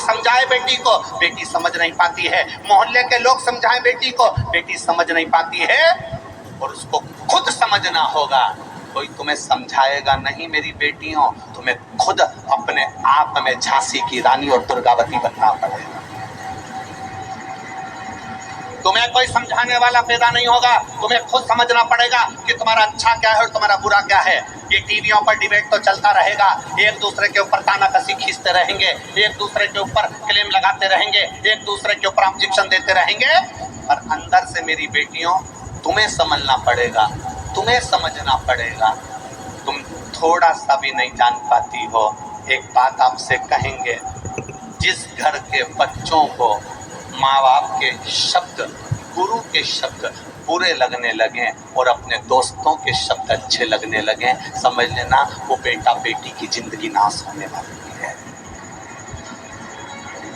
समझाए बेटी को, बेटी समझ नहीं पाती है। मोहल्ले के लोग समझाएं बेटी को, बेटी समझ नहीं पाती है। और उसको खुद समझना होगा। कोई तुम्हें समझाएगा नहीं मेरी बेटियों, तुम्हें खुद अपने आप में झांसी की रानी और दुर्गावती बनना पड़ेगा। तुम्हें कोई समझाने वाला पैदा नहीं होगा, तुम्हें खुद समझना पड़ेगा कि तुम्हारा अच्छा क्या है और तुम्हारा बुरा क्या है। ये टीवियों पर डिबेट तो चलता रहेगा, एक दूसरे के ऊपर तानाकसी खींचते रहेंगे, एक दूसरे के ऊपर क्लेम लगाते रहेंगे, एक दूसरे के ऊपर ऑब्जेक्शन देते रहेंगे। और अंदर से मेरी बेटियों तुम्हें समझना पड़ेगा, तुम्हें समझना पड़ेगा। तुम थोड़ा सा भी नहीं जान पाती हो। एक बात आपसे कहेंगे, जिस घर के बच्चों को माँ बाप के शब्द, गुरु के शब्द बुरे लगने लगे और अपने दोस्तों के शब्द अच्छे लगने लगे, समझ लेना वो बेटा बेटी की जिंदगी नाश होने वाली है।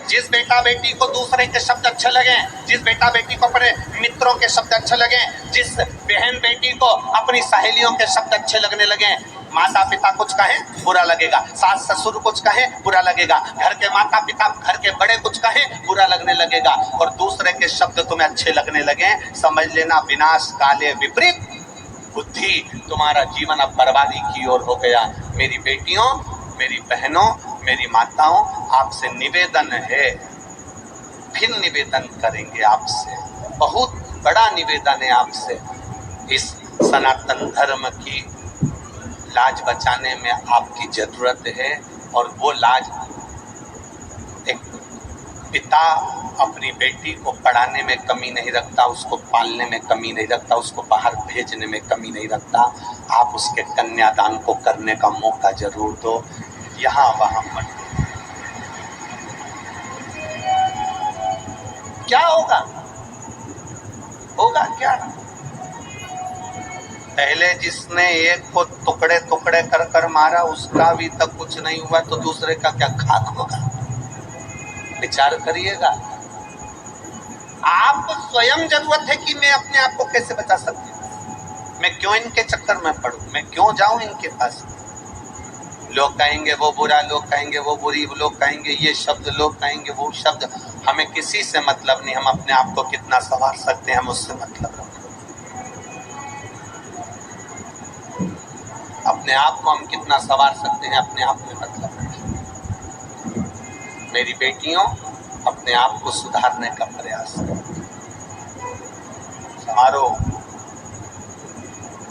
जिस बेटा बेटी को दूसरे के शब्द अच्छे लगे, जिस बेटा बेटी को अपने मित्रों के शब्द अच्छे लगे, जिस बहन बेटी को अपनी सहेलियों के शब्द अच्छे लगने लगे, माता पिता कुछ कहें बुरा लगेगा, सास ससुर कुछ कहें बुरा लगेगा, घर के माता पिता, घर के बड़े कुछ कहें बुरा लगने लगेगा, और दूसरे के शब्द तुम्हें अच्छे लगने लगे, समझ लेना विनाश काले विपरीत बुद्धि, तुम्हारा जीवन अब बर्बादी की ओर हो गया। मेरी बेटियों, मेरी बहनों, मेरी माताओं, आपसे निवेदन है, फिर निवेदन करेंगे आपसे, बहुत बड़ा निवेदन है आपसे। इस सनातन धर्म की लाज बचाने में आपकी जरूरत है। और वो लाज एक पिता अपनी बेटी को पढ़ाने में कमी नहीं रखता, उसको पालने में कमी नहीं रखता, उसको बाहर भेजने में कमी नहीं रखता। आप उसके कन्यादान को करने का मौका जरूर दो, यहाँ वहाँ मत। क्या होगा? होगा क्या? पहले जिसने एक को टुकड़े टुकड़े कर कर मारा उसका अभी तक कुछ नहीं हुआ, तो दूसरे का क्या खाक होगा? विचार करिएगा। आपको स्वयं जरूरत है कि मैं अपने आप को कैसे बचा सकती हूँ, मैं क्यों इनके चक्कर में पड़ूं, मैं क्यों जाऊं इनके पास। लोग कहेंगे वो बुरा, लोग कहेंगे वो बुरी, लोग कहेंगे ये शब्द, लोग कहेंगे वो शब्द, हमें किसी से मतलब नहीं। हम अपने आप को कितना संवार सकते हैं, हम उससे मतलब रखो। अपने आप को हम कितना संवार सकते हैं, अपने आप में मतलब रखें। मेरी बेटियों, अपने आप को सुधारने का प्रयास करो, संवारो।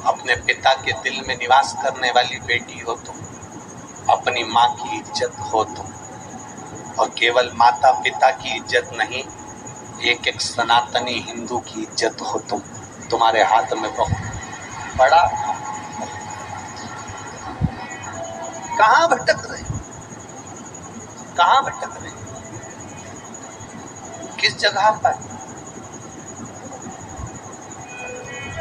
अपने पिता के दिल में निवास करने वाली बेटी हो तुम, अपनी माँ की इज्जत हो तुम, और केवल माता पिता की इज्जत नहीं, एक एक सनातनी हिंदू की इज्जत हो तुम। तुम्हारे हाथ में बहुत बड़ा। कहाँ भटक रहे, कहाँ भटक रहे, किस जगह पर?